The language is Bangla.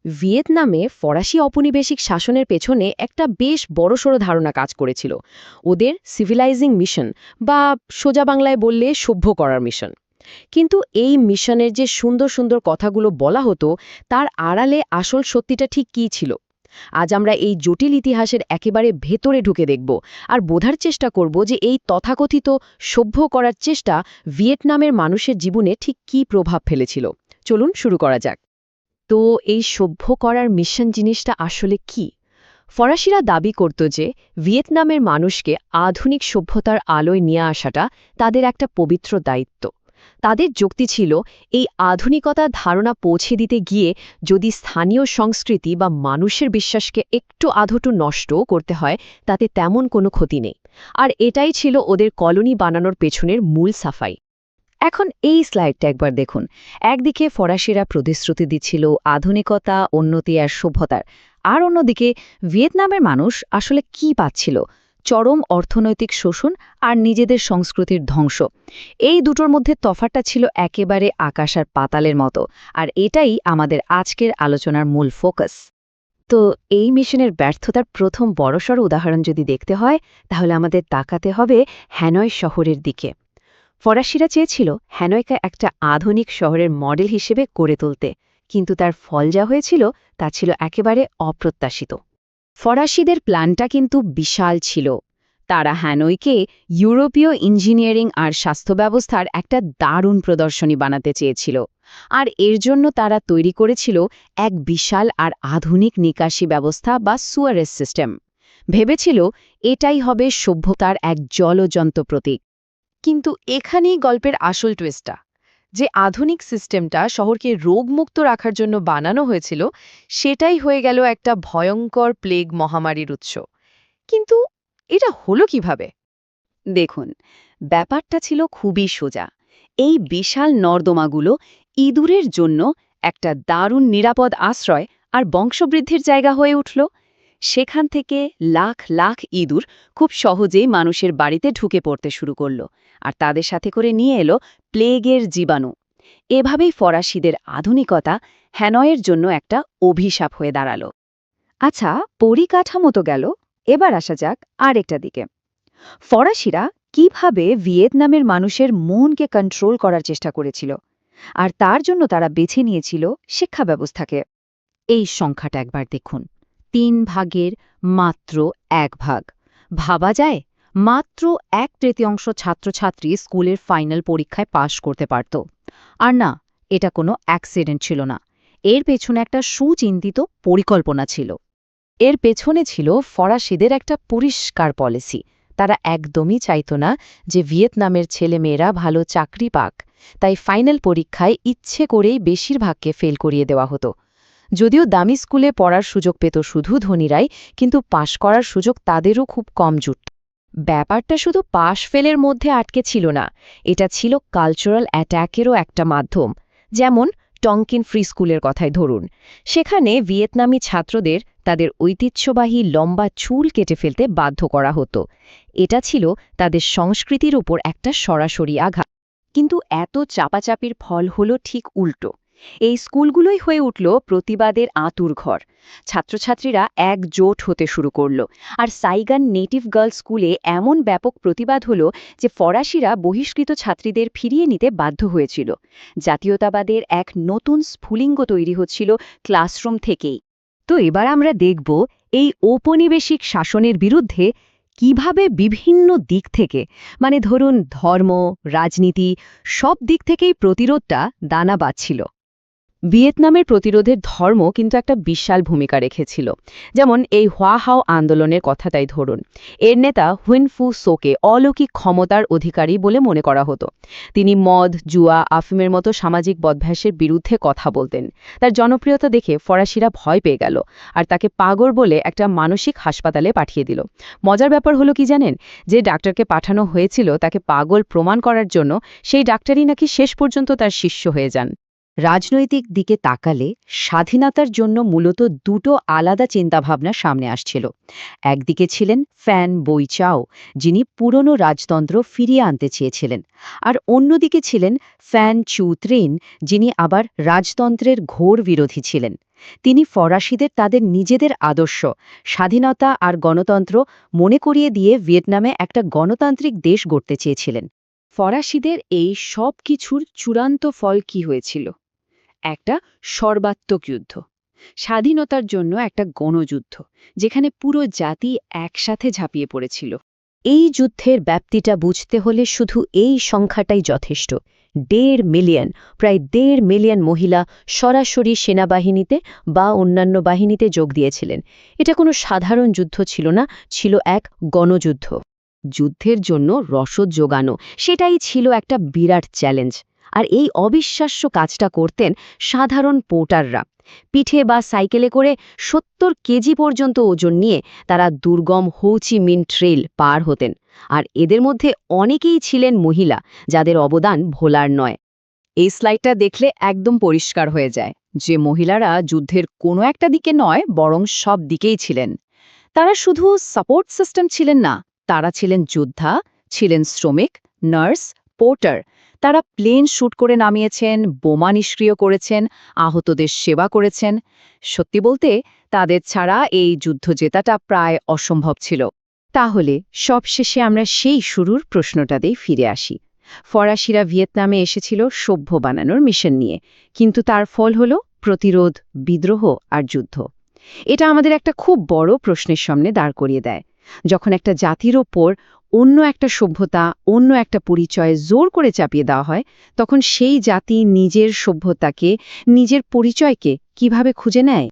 ভিয়েতনামে ফরাসি ঔপনিবেশিক শাসনের পেছনে একটা বেশ বড়সড় ধারণা কাজ করেছিল। ওদের সিভিলাইজিং মিশন, বা সোজা বাংলায় বললে সভ্য করার মিশন। কিন্তু এই মিশনের যে সুন্দর সুন্দর কথাগুলো বলা হতো, তার আড়ালে আসল সত্যিটা ঠিক কী ছিল? আজ আমরা এই জটিল ইতিহাসের একেবারে ভেতরে ঢুকে দেখব, আর বোঝার চেষ্টা করব যে এই তথাকথিত সভ্য করার চেষ্টা ভিয়েতনামের মানুষের জীবনে ঠিক কী প্রভাব ফেলেছিল। চলুন শুরু করা যাক। তো এই সভ্য করার মিশন জিনিসটা আসলে কি? ফরাসিরা দাবি করত যে ভিয়েতনামের মানুষকে আধুনিক সভ্যতার আলোয় নিয়ে আসাটা তাদের একটা পবিত্র দায়িত্ব। তাদের যুক্তি ছিল, এই আধুনিকতার ধারণা পৌঁছে দিতে গিয়ে যদি স্থানীয় সংস্কৃতি বা মানুষের বিশ্বাসকে একটু আধটু নষ্টও করতে হয়, তাতে তেমন কোনো ক্ষতি নেই। আর এটাই ছিল ওদের কলোনি বানানোর পেছনের মূল সাফাই। এখন এই স্লাইডটা একবার দেখুন। একদিকে ফরাসিরা প্রতিশ্রুতি দিচ্ছিল আধুনিকতা, উন্নতি আর সভ্যতার, আর অন্যদিকে ভিয়েতনামের মানুষ আসলে কি পাচ্ছিল? চরম অর্থনৈতিক শোষণ আর নিজেদের সংস্কৃতির ধ্বংস। এই দুটোর মধ্যে তফাৎটা ছিল একেবারে আকাশ আর পাতালের মতো, আর এটাই আমাদের আজকের আলোচনার মূল ফোকাস। তো এই মিশনের ব্যর্থতার প্রথম বড়সড় উদাহরণ যদি দেখতে হয়, তাহলে আমাদের তাকাতে হবে হ্যানয় শহরের দিকে। ফরাসিরা চেয়েছিল হ্যানয়কে একটা আধুনিক শহরের মডেল হিসেবে গড়ে তুলতে, কিন্তু তার ফল যা হয়েছিল তা ছিল একেবারে অপ্রত্যাশিত। ফরাসিদের প্ল্যানটা কিন্তু বিশাল ছিল। তারা হ্যানয়কে ইউরোপীয় ইঞ্জিনিয়ারিং আর স্বাস্থ্য ব্যবস্থার একটা দারুণ প্রদর্শনী বানাতে চেয়েছিল। আর এর জন্য তারা তৈরি করেছিল এক বিশাল আর আধুনিক নিকাশি ব্যবস্থা বা সুয়ারেজ সিস্টেম। ভেবেছিল এটাই হবে সভ্যতার এক জ্বলজ্বন্ত প্রতীক। কিন্তু এখানেই গল্পের আসল টুইস্টটা। যে আধুনিক সিস্টেমটা শহরকে রোগমুক্ত রাখার জন্য বানানো হয়েছিল, সেটাই হয়ে গেল একটা ভয়ঙ্কর প্লেগ মহামারীর উৎস। কিন্তু এটা হলো কিভাবে? দেখুন, ব্যাপারটা ছিল খুবই সোজা। এই বিশাল নর্দমাগুলো ইঁদুরের জন্য একটা দারুণ নিরাপদ আশ্রয় আর বংশবৃদ্ধির জায়গা হয়ে উঠল। সেখান থেকে লাখ লাখ ইঁদুর খুব সহজেই মানুষের বাড়িতে ঢুকে পড়তে শুরু করল, আর তাদের সাথে করে নিয়ে এলো প্লেগের জীবাণু। এভাবেই ফরাসিদের আধুনিকতা হ্যানয়ের জন্য একটা অভিশাপ হয়ে দাঁড়াল। আচ্ছা, পরিকাঠামো তো গেল, এবার আসা যাক আরেকটা দিকে। ফরাসিরা কিভাবে ভিয়েতনামের মানুষের মনকে কন্ট্রোল করার চেষ্টা করেছিল, আর তার জন্য তারা বেছে নিয়েছিল শিক্ষা ব্যবস্থাকে। এই সংখ্যাটা একবার দেখুন, ৩ ভাগের মাত্র ১ ভাগ। ভাবা যায়, মাত্র ১/৩ ছাত্রছাত্রী স্কুলের ফাইনাল পরীক্ষায় পাশ করতে পারত। আর না, এটা কোনো অ্যাক্সিডেন্ট ছিল না। এর পেছনে একটা সুচিন্তিত পরিকল্পনা ছিল। এর পেছনে ছিল ফরাসিদের একটা পরিষ্কার পলিসি। তারা একদমই চাইত না যে ভিয়েতনামের ছেলেমেয়েরা ভালো চাকরি পাক। তাই ফাইনাল পরীক্ষায় ইচ্ছে করেই বেশিরভাগকে ফেল করিয়ে দেওয়া হতো। যদিও দামি স্কুলে পড়ার সুযোগ পেত শুধু ধনীরাই, কিন্তু পাশ করার সুযোগ তাদেরও খুব কম জুটত। ব্যাপারটা শুধু পাশ ফেলের মধ্যে আটকে ছিল না, এটা ছিল কালচারাল অ্যাট্যাকেরও একটা মাধ্যম। যেমন টংকিন ফ্রি স্কুলের কথাই ধরুন। সেখানে ভিয়েতনামি ছাত্রদের তাদের ঐতিহ্যবাহী লম্বা চুল কেটে ফেলতে বাধ্য করা হতো। এটা ছিল তাদের সংস্কৃতির উপর একটা সরাসরি আঘাত। কিন্তু এত চাপাচাপির ফল হলো ঠিক উল্টো। এই স্কুলগুলোই হয়ে উঠল প্রতিবাদের আঁতুড়ঘর। ছাত্রছাত্রীরা একজোট হতে শুরু করল, আর সাইগান নেটিভ গার্লস স্কুলে এমন ব্যাপক প্রতিবাদ হলো যে ফরাসিরা বহিষ্কৃত ছাত্রীদের ফিরিয়ে নিতে বাধ্য হয়েছিল। জাতীয়তাবাদের এক নতুন স্ফুলিঙ্গ তৈরি হচ্ছিল ক্লাসরুম থেকেই। তো এবার আমরা দেখব এই ঔপনিবেশিক শাসনের বিরুদ্ধে কিভাবে বিভিন্ন দিক থেকে, মানে ধরুন ধর্ম, রাজনীতি, সব দিক থেকেই প্রতিরোধটা দানা বাঁধছিল। ভিয়েতনামের প্রতিরোধের ধর্ম কিন্তু একটা বিশাল ভূমিকা রেখেছিল। যেমন এই হোয়া হাও আন্দোলনের কথাটাই ধরুন। এর নেতা হুইন ফু সোকে অলৌকিক ক্ষমতার অধিকারী বলে মনে করা হতো। তিনি মদ, জুয়া, আফিমের মতো সামাজিক বদভ্যাসের বিরুদ্ধে কথা বলতেন। তার জনপ্রিয়তা দেখে ফরাসিরা ভয় পেয়ে গেল, আর তাকে পাগল বলে একটা মানসিক হাসপাতালে পাঠিয়ে দিল। মজার ব্যাপার হলো কি জানেন, যে ডাক্তারকে পাঠানো হয়েছিল তাকে পাগল প্রমাণ করার জন্য, সেই ডাক্তারই নাকি শেষ পর্যন্ত তার শিষ্য হয়ে যান। রাজনৈতিক দিকে তাকালে স্বাধীনতার জন্য মূলত দুটো আলাদা চিন্তাভাবনা সামনে আসছিল। একদিকে ছিলেন ফ্যান বইচাও, যিনি পুরনো রাজতন্ত্র ফিরিয়ে আনতে চেয়েছিলেন, আর অন্যদিকে ছিলেন ফ্যান চু ত্রিন, যিনি আবার রাজতন্ত্রের ঘোর বিরোধী ছিলেন। তিনি ফরাসিদের তাদের নিজেদের আদর্শ স্বাধীনতা আর গণতন্ত্র মনে করিয়ে দিয়ে ভিয়েতনামে একটা গণতান্ত্রিক দেশ গড়তে চেয়েছিলেন। ফরাসিদের এই সব কিছুর চূড়ান্ত ফল কি হয়েছিল? একটা সর্বাত্মক যুদ্ধ, স্বাধীনতার জন্য একটা গণযুদ্ধ, যেখানে পুরো জাতি একসাথে ঝাঁপিয়ে পড়েছিল। এই যুদ্ধের ব্যাপ্তিটা বুঝতে হলে শুধু এই সংখ্যাটাই যথেষ্ট। 1.5 মিলিয়ন, প্রায় 1.5 মিলিয়ন মহিলা সরাসরি সেনাবাহিনীতে বা অন্যান্য বাহিনীতে যোগ দিয়েছিলেন। এটা কোনো সাধারণ যুদ্ধ ছিল না, ছিল এক গণযুদ্ধ। যুদ্ধের জন্য রসদ জোগানো, সেটাই ছিল একটা বিরাট চ্যালেঞ্জ। আর এই অবিশ্বাস্য কাজটা করতেন সাধারণ পোর্টাররা। পিঠে বা সাইকেলে করে 70 কেজি পর্যন্ত ওজন নিয়ে তারা দুর্গম হো চি মিন ট্রেল পার হতেন। আর এদের মধ্যে অনেকেই ছিলেন মহিলা, যাদের অবদান ভোলার নয়। এই স্লাইডটা দেখলে একদম পরিষ্কার হয়ে যায় যে মহিলারা যুদ্ধের কোনো একটা দিকে নয়, বরং সব দিকেই ছিলেন। তারা শুধু সাপোর্ট সিস্টেম ছিলেন না, তারা ছিলেন যোদ্ধা, ছিলেন শ্রমিক, নার্স, পোর্টার। তারা প্লেন শুট করে নামিয়েছেন, বোমা নিষ্ক্রিয় করেছেন, আহতদের সেবা করেছেন। সত্যি বলতে তাদের ছাড়া এই যুদ্ধ জেতাটা প্রায় অসম্ভব ছিল। তাহলে সবশেষে আমরা সেই শুরুর প্রশ্নটাতেই ফিরে আসি। ফরাসিরা ভিয়েতনামে এসেছিল সভ্য বানানোর মিশন নিয়ে, কিন্তু তার ফল হলো প্রতিরোধ, বিদ্রোহ আর যুদ্ধ। এটা আমাদের একটা খুব বড় প্রশ্নের সামনে দাঁড় করিয়ে দেয়। যখন একটা জাতির ওপর অন্য একটা সভ্যতা, অন্য একটা পরিচয় জোর করে চাপিয়ে দেওয়া হয়, তখন সেই জাতি নিজের সভ্যতাকে, নিজের পরিচয়কে কিভাবে খুঁজে নেয়?